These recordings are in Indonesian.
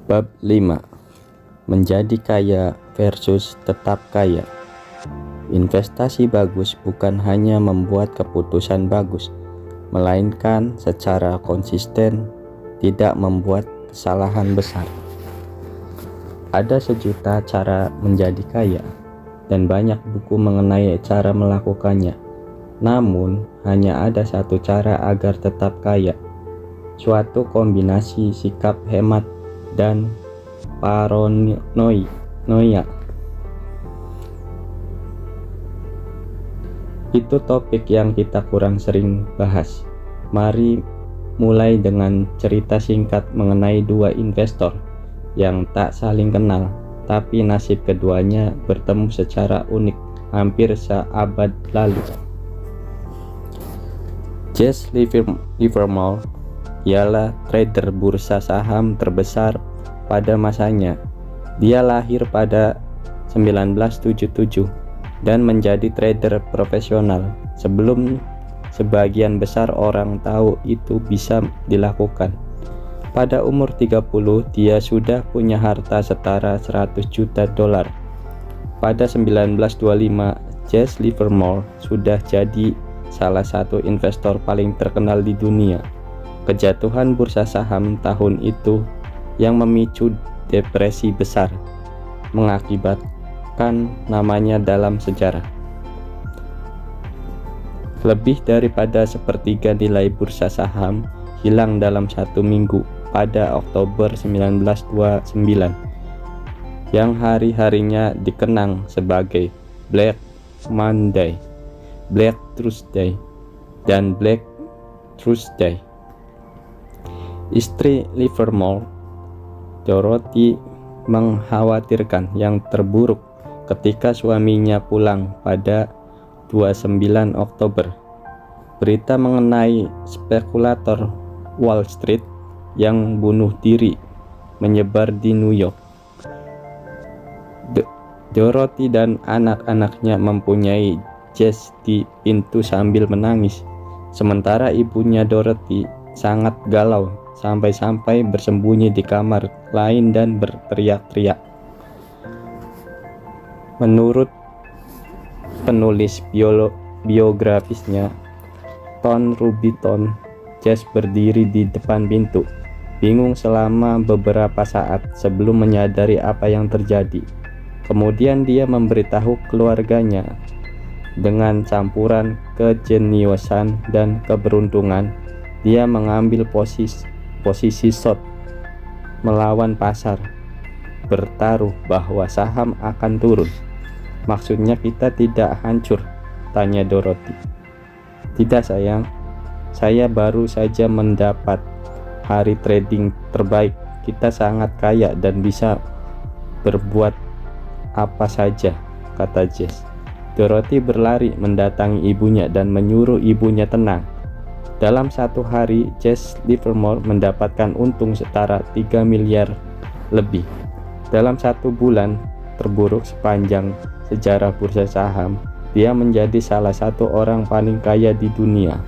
Bab 5. Menjadi kaya versus tetap kaya. Investasi bagus bukan hanya membuat keputusan bagus, melainkan secara konsisten tidak membuat kesalahan besar. Ada sejuta cara menjadi kaya, dan banyak buku mengenai cara melakukannya. Namun, hanya ada satu cara agar tetap kaya, suatu kombinasi sikap hemat dan paranoia. Itu topik yang kita kurang sering bahas. Mari mulai dengan cerita singkat mengenai dua investor yang tak saling kenal, tapi nasib keduanya bertemu secara unik hampir seabad lalu. Jesse Livermore ialah trader bursa saham terbesar pada masanya. Dia lahir pada 1977 dan menjadi trader profesional sebelum sebagian besar orang tahu itu bisa dilakukan. Pada umur 30, dia sudah punya harta setara 100 juta dolar. Pada 1925, Jesse Livermore sudah jadi salah satu investor paling terkenal di dunia. Kejatuhan bursa saham tahun itu yang memicu depresi besar mengakibatkan namanya dalam sejarah. Lebih daripada sepertiga nilai bursa saham hilang dalam satu minggu pada Oktober 1929, yang hari-harinya dikenang sebagai Black Monday, Black Tuesday, dan Black Thursday. Istri Livermore, Dorothy, mengkhawatirkan yang terburuk ketika suaminya pulang pada 29 Oktober. Berita mengenai spekulator Wall Street yang bunuh diri menyebar di New York. Dorothy dan anak-anaknya mempunyai Jesse di pintu sambil menangis, sementara ibunya Dorothy sangat galau sampai-sampai bersembunyi di kamar lain dan berteriak-teriak. Menurut penulis biografisnya, Tom Rubiton, Jesse berdiri di depan pintu, bingung selama beberapa saat sebelum menyadari apa yang terjadi. Kemudian dia memberitahu keluarganya. Dengan campuran kejeniusan dan keberuntungan, dia mengambil posisi short melawan pasar, bertaruh bahwa saham akan turun. Maksudnya kita tidak hancur? Tanya Dorothy. Tidak sayang, saya baru saja mendapat hari trading terbaik. Kita sangat kaya dan bisa berbuat apa saja, kata Jesse. Dorothy berlari mendatangi ibunya dan menyuruh ibunya tenang. Dalam satu hari, Jesse Livermore mendapatkan untung setara 3 miliar lebih. Dalam satu bulan terburuk sepanjang sejarah bursa saham, dia menjadi salah satu orang paling kaya di dunia.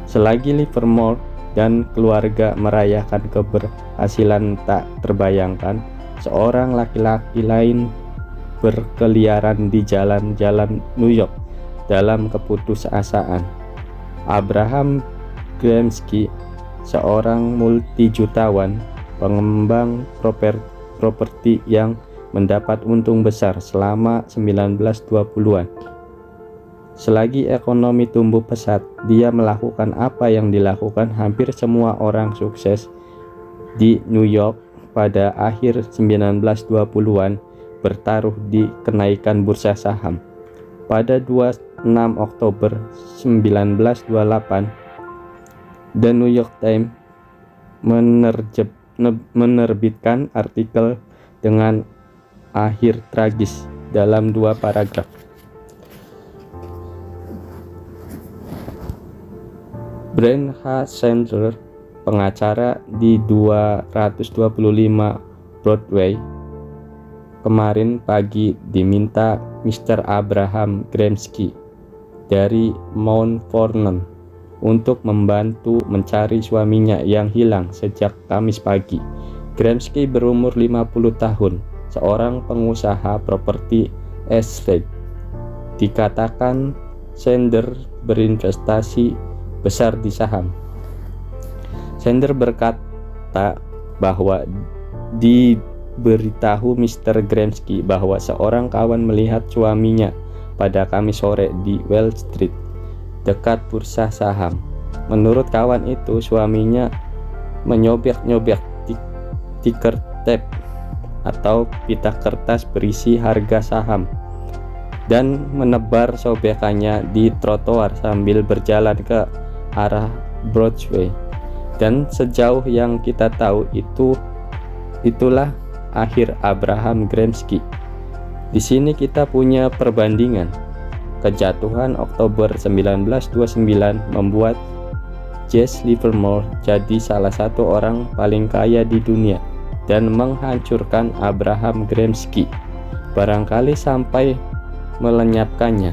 Selagi Livermore dan keluarga merayakan keberhasilan tak terbayangkan, seorang laki-laki lain berkeliaran di jalan-jalan New York dalam keputusasaan. Abraham Gramsci, seorang multijutawan pengembang properti yang mendapat untung besar selama 1920-an. Selagi ekonomi tumbuh pesat, dia melakukan apa yang dilakukan hampir semua orang sukses di New York pada akhir 1920-an, bertaruh di kenaikan bursa saham. Pada 26 Oktober 1928, The New York Times menerbitkan artikel dengan akhir tragis dalam 2 paragraf. Brent H. Sandler, pengacara di 225 Broadway, kemarin pagi diminta Mr. Abraham Gramsci dari Mount Vernon untuk membantu mencari suaminya yang hilang sejak Kamis pagi. Gramsci berumur 50 tahun, seorang pengusaha properti estate. Dikatakan Sander berinvestasi besar di saham. Sander berkata bahwa diberitahu Mr. Gramsci bahwa seorang kawan melihat suaminya pada Kamis sore di Wall Street, dekat bursa saham. Menurut kawan itu, suaminya menyobek-nyobek ticker tape atau pita kertas berisi harga saham dan menebar sobekannya di trotoar sambil berjalan ke arah Broadway. Dan sejauh yang kita tahu itulah akhir Abraham Gramsci. Di sini kita punya perbandingan. Kejatuhan Oktober 1929 membuat Jesse Livermore jadi salah satu orang paling kaya di dunia dan menghancurkan Abraham Gramsci, barangkali sampai melenyapkannya.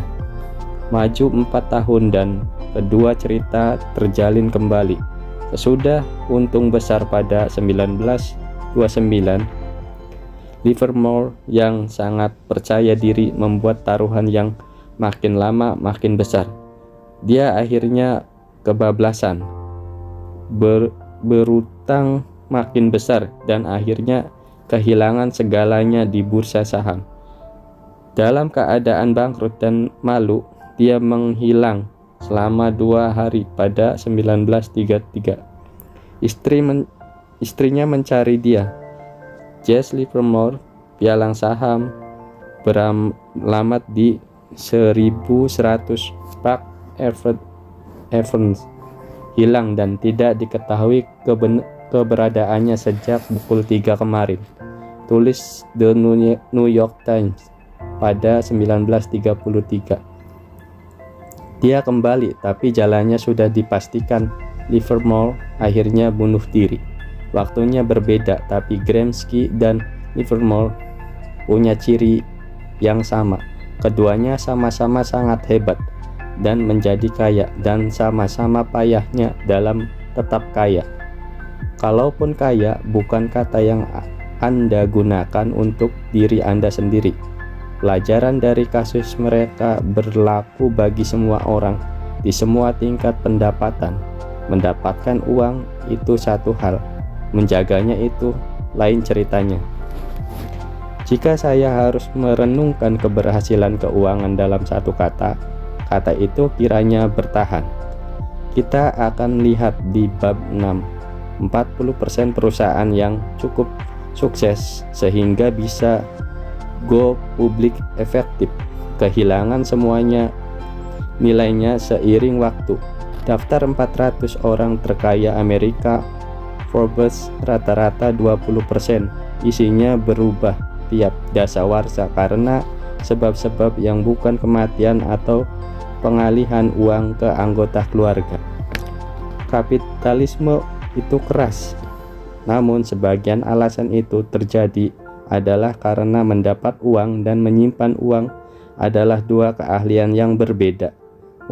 Maju 4 tahun dan kedua cerita terjalin kembali. Sesudah untung besar pada 1929, Livermore yang sangat percaya diri membuat taruhan yang makin lama makin besar. Dia akhirnya kebablasan, berutang makin besar, dan akhirnya kehilangan segalanya di bursa saham. Dalam keadaan bangkrut dan malu, dia menghilang selama 2 hari pada 1933. Istrinya mencari dia. Jesse Livermore, pialang saham, beralamat di 1100 Park Evans, hilang dan tidak diketahui keberadaannya sejak pukul 3 kemarin, tulis The New York Times pada 1933. Dia kembali, tapi jalannya sudah dipastikan. Livermore akhirnya bunuh diri. Waktunya berbeda, tapi Gramsci dan Livermore punya ciri yang sama. Keduanya sama-sama sangat hebat dan menjadi kaya, dan sama-sama payahnya dalam tetap kaya. Kalaupun kaya bukan kata yang Anda gunakan untuk diri Anda sendiri. Pelajaran dari kasus mereka berlaku bagi semua orang di semua tingkat pendapatan. Mendapatkan uang itu satu hal, menjaganya itu lain ceritanya. Jika saya harus merenungkan keberhasilan keuangan dalam satu kata itu kiranya bertahan. Kita akan lihat di bab 6, 40% perusahaan yang cukup sukses sehingga bisa go public efektif kehilangan semuanya nilainya seiring waktu. Daftar 400 orang terkaya Amerika Forbes rata-rata 20%, isinya berubah tiap dasawarsa karena sebab-sebab yang bukan kematian atau pengalihan uang ke anggota keluarga. Kapitalisme itu keras, namun sebagian alasan itu terjadi adalah karena mendapat uang dan menyimpan uang adalah dua keahlian yang berbeda.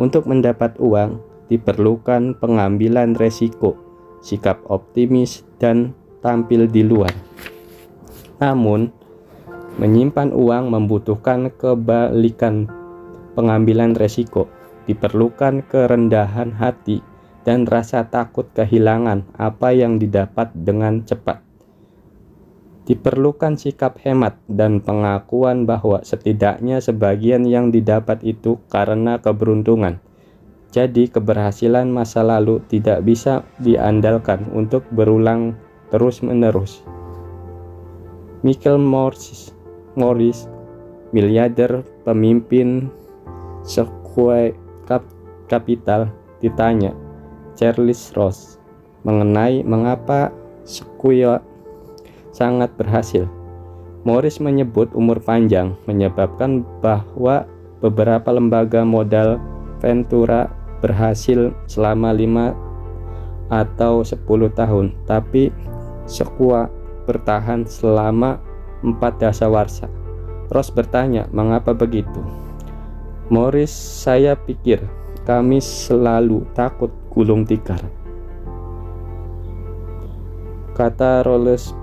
Untuk mendapat uang diperlukan pengambilan resiko, sikap optimis, dan tampil di luar. Namun, menyimpan uang membutuhkan kebalikan pengambilan resiko, diperlukan kerendahan hati dan rasa takut kehilangan apa yang didapat dengan cepat. Diperlukan sikap hemat dan pengakuan bahwa setidaknya sebagian yang didapat itu karena keberuntungan. Jadi keberhasilan masa lalu tidak bisa diandalkan untuk berulang terus-menerus. Michael Morris, miliarder pemimpin Sequoia Capital, ditanya Charles Ross mengenai mengapa Sequoia sangat berhasil. Morris menyebut umur panjang menyebabkan bahwa beberapa lembaga modal Ventura berhasil selama 5 atau 10 tahun, tapi Sequoia bertahan selama 4 dasawarsa. Ross bertanya, mengapa begitu? Morris, saya pikir kami selalu takut gulung tikar, kata Rolls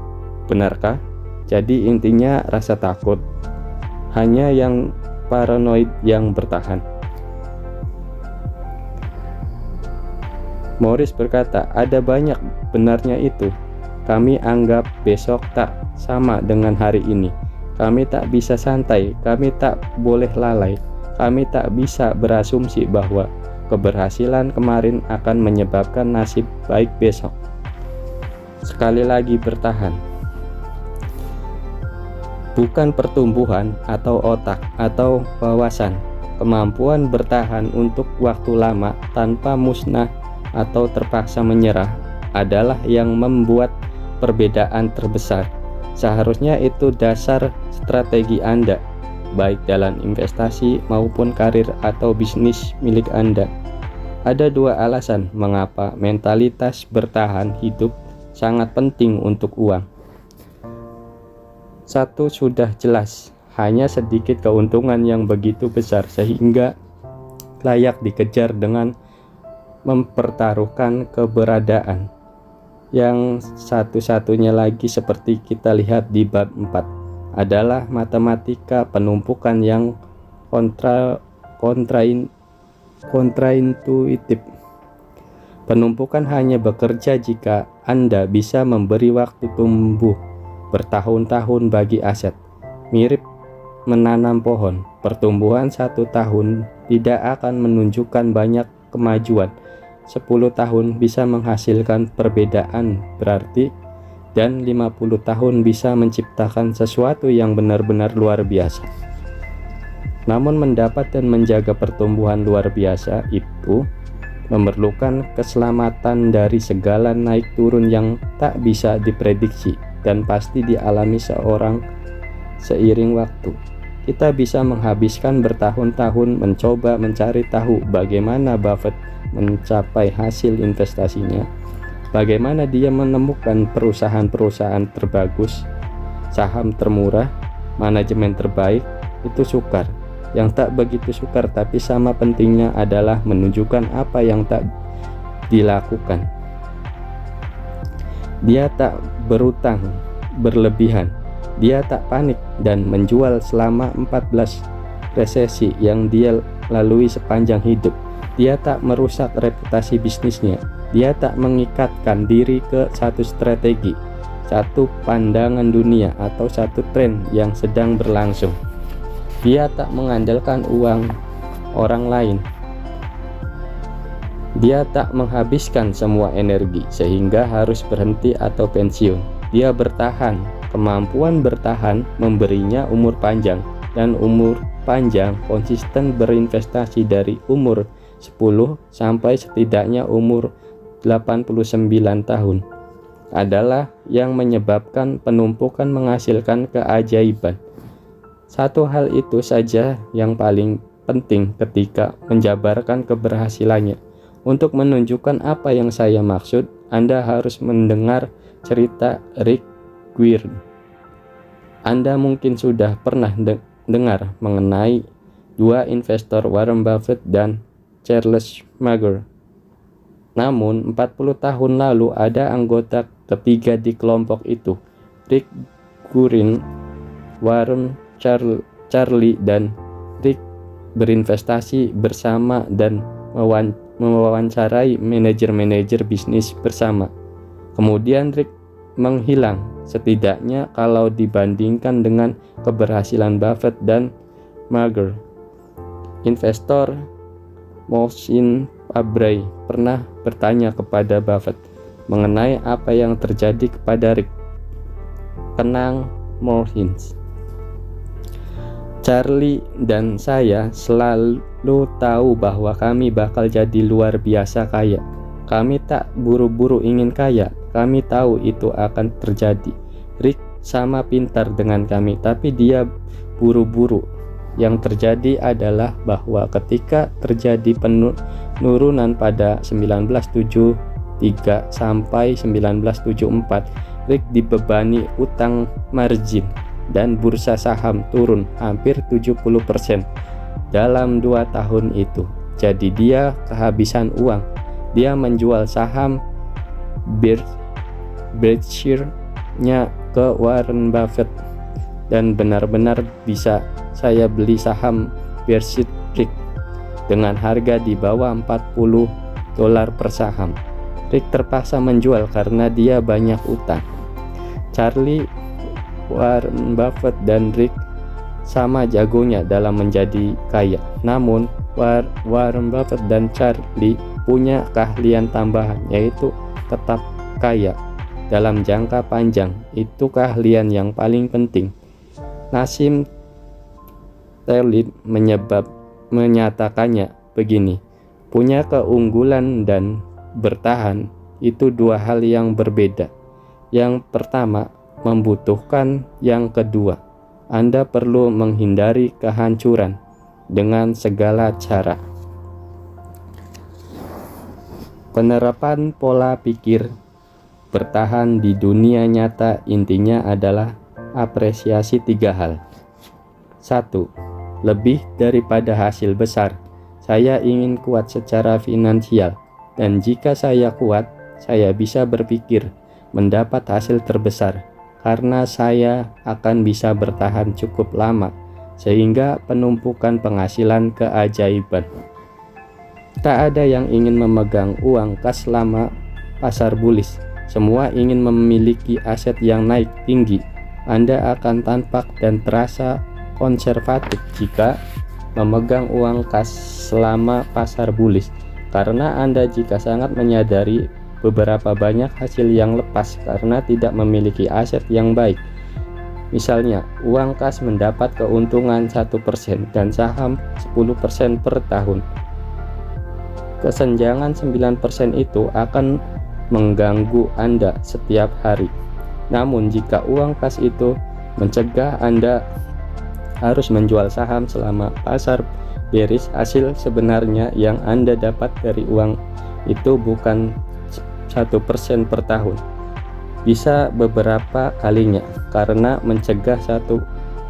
Benarkah? Jadi intinya rasa takut. Hanya yang paranoid yang bertahan. Morris berkata, ada banyak benarnya itu. Kami anggap besok tak sama dengan hari ini. Kami tak bisa santai, kami tak boleh lalai, kami tak bisa berasumsi bahwa keberhasilan kemarin akan menyebabkan nasib baik besok. Sekali lagi bertahan. Bukan pertumbuhan atau otak atau wawasan. Kemampuan bertahan untuk waktu lama tanpa musnah atau terpaksa menyerah adalah yang membuat perbedaan terbesar. Seharusnya itu dasar strategi Anda, baik dalam investasi maupun karir atau bisnis milik Anda. Ada dua alasan mengapa mentalitas bertahan hidup sangat penting untuk uang. Satu sudah jelas, hanya sedikit keuntungan yang begitu besar sehingga layak dikejar dengan mempertaruhkan keberadaan. Yang satu-satunya lagi seperti kita lihat di bab 4 adalah matematika penumpukan yang kontraintuitif. Penumpukan hanya bekerja jika Anda bisa memberi waktu tumbuh bertahun-tahun bagi aset. Mirip menanam pohon, pertumbuhan 1 tahun tidak akan menunjukkan banyak kemajuan. 10 tahun bisa menghasilkan perbedaan berarti, dan 50 tahun bisa menciptakan sesuatu yang benar-benar luar biasa. Namun mendapat dan menjaga pertumbuhan luar biasa itu memerlukan keselamatan dari segala naik turun yang tak bisa diprediksi dan pasti dialami seorang seiring waktu. Kita bisa menghabiskan bertahun-tahun mencoba mencari tahu bagaimana Buffett mencapai hasil investasinya, bagaimana dia menemukan perusahaan-perusahaan terbagus, saham termurah, manajemen terbaik. Itu sukar. Yang tak begitu sukar tapi sama pentingnya adalah menunjukkan apa yang tak dilakukan. Dia tak berutang berlebihan, dia tak panik dan menjual selama 14 resesi yang dia lalui sepanjang hidup. Dia tak merusak reputasi bisnisnya. Dia tak mengikatkan diri ke satu strategi, satu pandangan dunia, atau satu tren yang sedang berlangsung. Dia tak mengandalkan uang orang lain. Dia tak menghabiskan semua energi sehingga harus berhenti atau pensiun. Dia bertahan. Kemampuan bertahan memberinya umur panjang, dan umur panjang konsisten berinvestasi dari umur 10 sampai setidaknya umur 89 tahun adalah yang menyebabkan penumpukan menghasilkan keajaiban. Satu hal itu saja yang paling penting ketika menjabarkan keberhasilannya. Untuk menunjukkan apa yang saya maksud, Anda harus mendengar cerita Rick Guerin. Anda mungkin sudah pernah dengar mengenai dua investor Warren Buffett dan Charles Munger. Namun 40 tahun lalu ada anggota ketiga di kelompok itu, Rick Guerin. Warren, Charlie dan Rick berinvestasi bersama dan mewawancarai manajer-manajer bisnis bersama. Kemudian Rick menghilang, setidaknya kalau dibandingkan dengan keberhasilan Buffett dan Munger. Investor Mohsin Fabrey pernah bertanya kepada Buffett mengenai apa yang terjadi kepada Rick. Tenang, Mohsin. Charlie dan saya selalu tahu bahwa kami bakal jadi luar biasa kaya. Kami tak buru-buru ingin kaya. Kami tahu itu akan terjadi. Rick sama pintar dengan kami, tapi dia buru-buru. Yang terjadi adalah bahwa ketika terjadi penurunan pada 1973 sampai 1974, Rick dibebani utang margin dan bursa saham turun hampir 70% dalam 2 tahun itu. Jadi dia kehabisan uang. Dia menjual saham Berkshire tanya ke Warren Buffett dan benar-benar bisa saya beli saham Berkshire Rick dengan harga di bawah $40 per saham. Rick terpaksa menjual karena dia banyak utang. Charlie, Warren Buffett dan Rick sama jagonya dalam menjadi kaya. Namun Warren Buffett dan Charlie punya keahlian tambahan, yaitu tetap kaya dalam jangka panjang. Itu keahlian yang paling penting. Nassim Taleb menyatakannya begini, punya keunggulan dan bertahan itu dua hal yang berbeda. Yang pertama membutuhkan yang kedua. Anda perlu menghindari kehancuran dengan segala cara. Penerapan pola pikir bertahan di dunia nyata intinya adalah apresiasi 3 hal. 1. Lebih daripada hasil besar. Saya ingin kuat secara finansial, dan jika saya kuat, saya bisa berpikir mendapat hasil terbesar karena saya akan bisa bertahan cukup lama sehingga penumpukan penghasilan keajaiban. Tak ada yang ingin memegang uang kas selama pasar bullish. Semua ingin memiliki aset yang naik tinggi. Anda akan tampak dan terasa konservatif jika memegang uang kas selama pasar bullish, karena Anda jika sangat menyadari beberapa banyak hasil yang lepas karena tidak memiliki aset yang baik. Misalnya, uang kas mendapat keuntungan 1% dan saham 10% per tahun. Kesenjangan 9% itu akan mengganggu Anda setiap hari. Namun jika uang kas itu mencegah Anda harus menjual saham selama pasar bearish, hasil sebenarnya yang Anda dapat dari uang itu bukan 1% per tahun, bisa beberapa kalinya, karena mencegah satu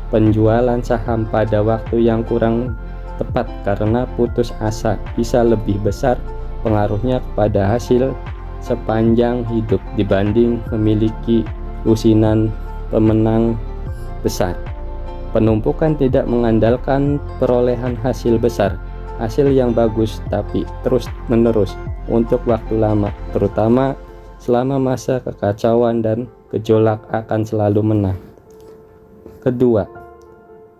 penjualan saham pada waktu yang kurang tepat karena putus asa bisa lebih besar pengaruhnya kepada hasil sepanjang hidup dibanding memiliki lusinan pemenang besar. Penumpukan tidak mengandalkan perolehan hasil besar, hasil yang bagus, tapi terus-menerus untuk waktu lama, terutama selama masa kekacauan dan gejolak akan selalu menang. Kedua,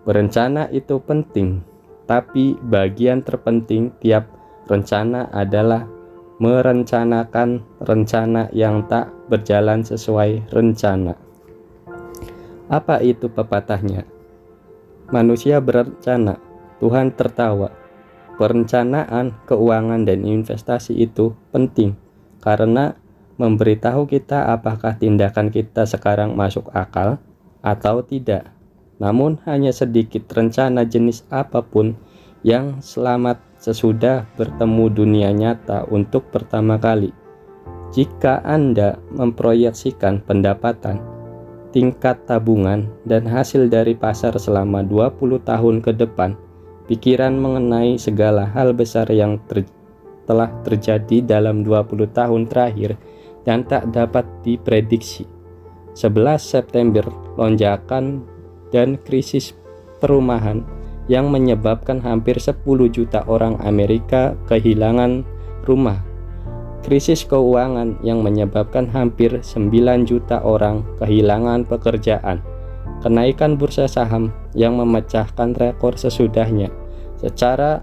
berencana itu penting, tapi bagian terpenting tiap rencana adalah merencanakan rencana yang tak berjalan sesuai rencana. Apa itu pepatahnya? Manusia berencana, Tuhan tertawa. Perencanaan keuangan dan investasi itu penting karena memberitahu kita apakah tindakan kita sekarang masuk akal atau tidak. Namun hanya sedikit rencana jenis apapun yang selamat sesudah bertemu dunia nyata untuk pertama kali. Jika Anda memproyeksikan pendapatan, tingkat tabungan, dan hasil dari pasar selama 20 tahun ke depan, pikiran mengenai segala hal besar yang telah terjadi dalam 20 tahun terakhir dan tak dapat diprediksi. 11 September, lonjakan dan krisis perumahan yang menyebabkan hampir 10 juta orang Amerika kehilangan rumah. Krisis keuangan yang menyebabkan hampir 9 juta orang kehilangan pekerjaan. Kenaikan bursa saham yang memecahkan rekor sesudahnya. Secara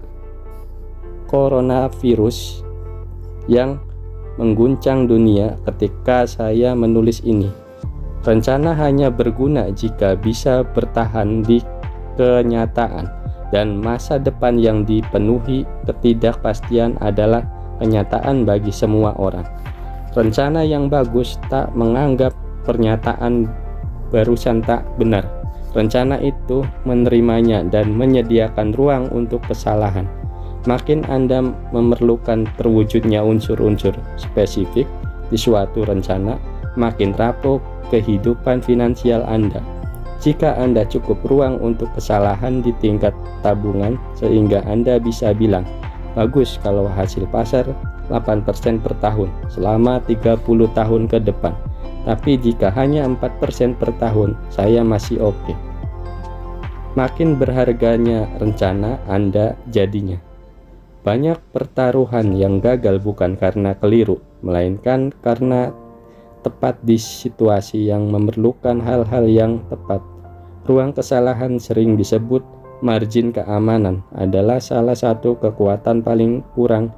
coronavirus yang mengguncang dunia ketika saya menulis ini. Rencana hanya berguna jika bisa bertahan di kenyataan, dan masa depan yang dipenuhi ketidakpastian adalah kenyataan bagi semua orang. Rencana yang bagus tak menganggap pernyataan barusan tak benar. Rencana itu menerimanya dan menyediakan ruang untuk kesalahan. Makin Anda memerlukan terwujudnya unsur-unsur spesifik di suatu rencana, makin rapuh kehidupan finansial Anda. Jika Anda cukup ruang untuk kesalahan di tingkat tabungan sehingga Anda bisa bilang, bagus kalau hasil pasar 8% per tahun selama 30 tahun ke depan. Tapi jika hanya 4% per tahun, saya masih oke. Makin berharganya rencana Anda jadinya. Banyak pertaruhan yang gagal bukan karena keliru, melainkan karena tepat di situasi yang memerlukan hal-hal yang tepat. Ruang kesalahan sering disebut margin keamanan, adalah salah satu kekuatan paling kurang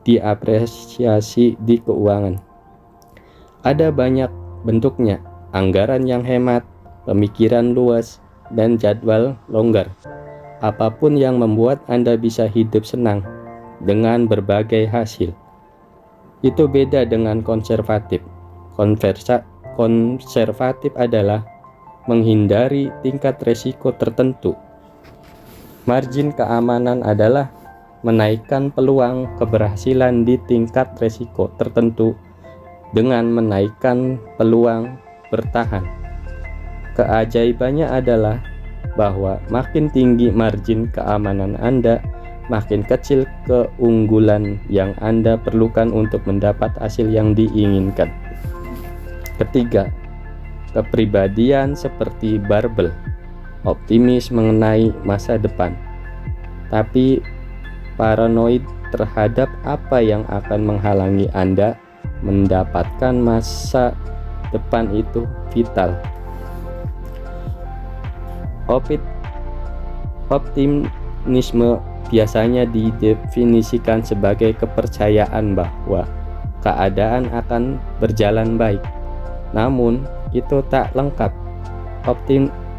diapresiasi di keuangan. Ada banyak bentuknya: anggaran yang hemat, pemikiran luas, dan jadwal longgar. Apapun yang membuat Anda bisa hidup senang dengan berbagai hasil. Itu beda dengan konservatif. Konservatif adalah menghindari tingkat resiko tertentu. Margin keamanan adalah menaikkan peluang keberhasilan di tingkat resiko tertentu dengan menaikkan peluang bertahan. Keajaibannya adalah bahwa makin tinggi margin keamanan Anda, makin kecil keunggulan yang Anda perlukan untuk mendapat hasil yang diinginkan. Ketiga, kepribadian seperti barbel, optimis mengenai masa depan, tapi paranoid terhadap apa yang akan menghalangi Anda mendapatkan masa depan itu vital. Optimisme biasanya didefinisikan sebagai kepercayaan bahwa keadaan akan berjalan baik. Namun, itu tak lengkap.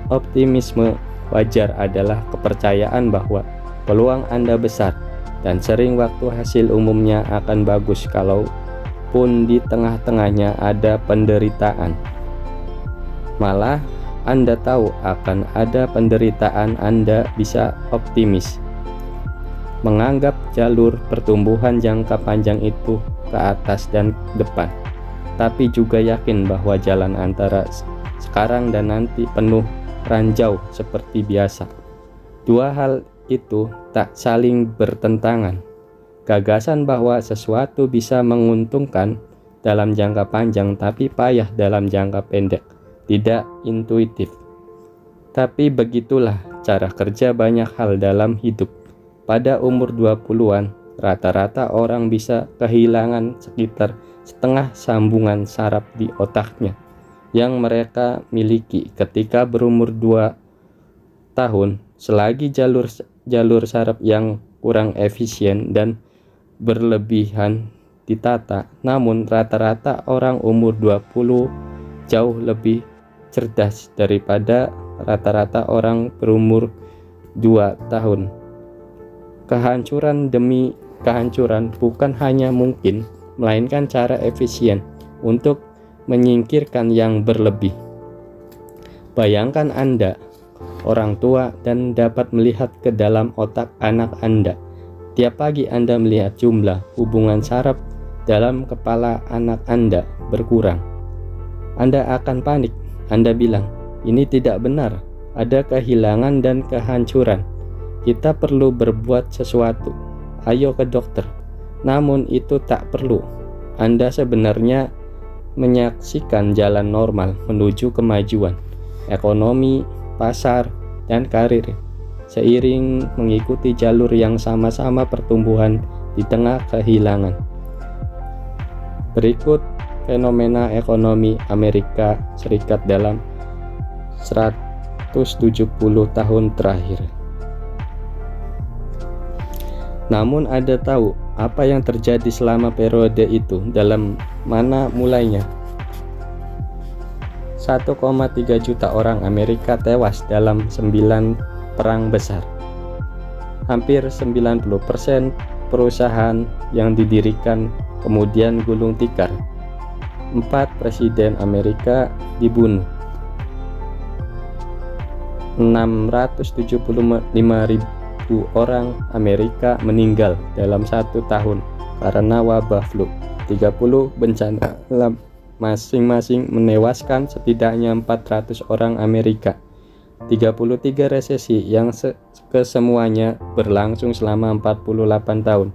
Optimisme wajar adalah kepercayaan bahwa peluang Anda besar dan sering waktu hasil umumnya akan bagus kalaupun di tengah-tengahnya ada penderitaan. Malah Anda tahu akan ada penderitaan, Anda bisa optimis, menganggap jalur pertumbuhan jangka panjang itu ke atas dan depan, tapi juga yakin bahwa jalan antara sekarang dan nanti penuh ranjau seperti biasa. Dua hal itu tak saling bertentangan. Gagasan bahwa sesuatu bisa menguntungkan dalam jangka panjang tapi payah dalam jangka pendek tidak intuitif. Tapi begitulah cara kerja banyak hal dalam hidup. Pada umur 20-an, rata-rata orang bisa kehilangan sekitar setengah sambungan saraf di otaknya yang mereka miliki ketika berumur 2 tahun, selagi jalur saraf yang kurang efisien dan berlebihan ditata. Namun rata-rata orang umur 20 jauh lebih cerdas daripada rata-rata orang berumur 2 tahun. Kehancuran demi kehancuran bukan hanya mungkin, melainkan cara efisien untuk menyingkirkan yang berlebih. Bayangkan Anda orang tua dan dapat melihat ke dalam otak anak Anda. Tiap pagi Anda melihat jumlah hubungan saraf dalam kepala anak Anda berkurang. Anda akan panik. Anda bilang, ini tidak benar, ada kehilangan dan kehancuran. Kita perlu berbuat sesuatu. Ayo ke dokter. Namun itu tak perlu. Anda sebenarnya menyaksikan jalan normal menuju kemajuan ekonomi, pasar, dan karir, seiring mengikuti jalur yang sama-sama pertumbuhan di tengah kehilangan. Berikut fenomena ekonomi Amerika Serikat dalam 170 tahun terakhir. Namun Anda tahu apa yang terjadi selama periode itu? Dalam mana mulainya? 1,3 juta orang Amerika tewas dalam 9 perang besar. Hampir 90% perusahaan yang didirikan kemudian gulung tikar. 4 presiden Amerika dibunuh. 675.000 orang Amerika meninggal dalam 1 tahun karena wabah flu. 30 bencana alam masing-masing menewaskan setidaknya 400 orang Amerika. 33 resesi yang kesemuanya berlangsung selama 48 tahun.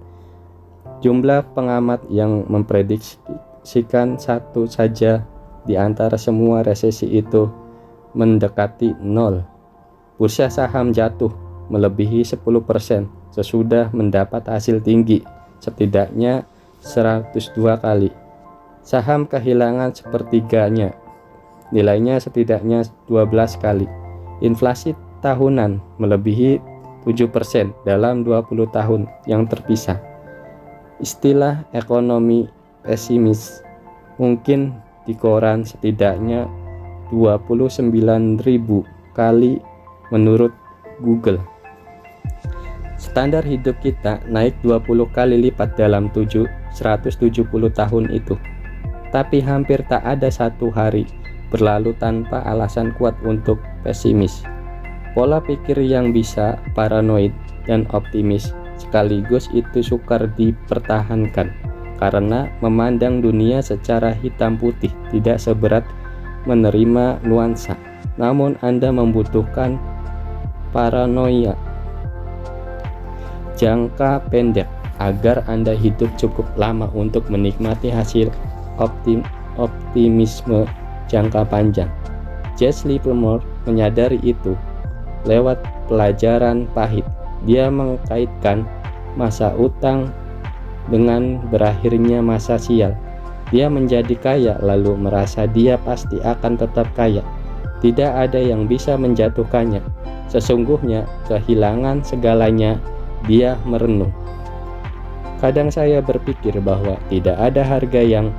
Jumlah pengamat yang memprediksikan satu saja di antara semua resesi itu mendekati nol. Bursa saham jatuh melebihi 10% sesudah mendapat hasil tinggi setidaknya 102 kali. Saham kehilangan sepertiganya, nilainya setidaknya 12 kali. Inflasi tahunan melebihi 7% dalam 20 tahun yang terpisah. Istilah ekonomi pesimis mungkin di koran setidaknya 29.000 kali menurut Google. Standar hidup kita naik 20 kali lipat dalam 170 tahun itu. Tapi hampir tak ada satu hari berlalu tanpa alasan kuat untuk pesimis. Pola pikir yang bisa paranoid dan optimis sekaligus itu sukar dipertahankan karena memandang dunia secara hitam putih tidak seberat menerima nuansa. Namun Anda membutuhkan paranoia jangka pendek agar Anda hidup cukup lama untuk menikmati hasil optimisme jangka panjang. Jesse Livermore menyadari itu lewat pelajaran pahit. Dia mengkaitkan masa utang dengan berakhirnya masa sial. Dia menjadi kaya lalu merasa dia pasti akan tetap kaya. Tidak ada yang bisa menjatuhkannya. Sesungguhnya kehilangan segalanya. Dia merenung. Kadang saya berpikir bahwa tidak ada harga yang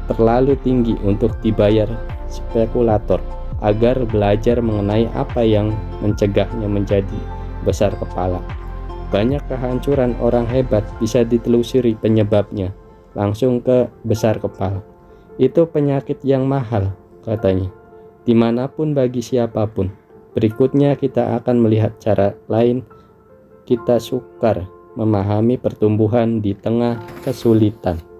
terlalu tinggi untuk dibayar spekulator agar belajar mengenai apa yang mencegahnya menjadi besar kepala. Banyak kehancuran orang hebat bisa ditelusuri penyebabnya langsung ke besar kepala. Itu penyakit yang mahal, katanya, dimanapun bagi siapapun. Berikutnya kita akan melihat cara lain kita sukar memahami pertumbuhan di tengah kesulitan.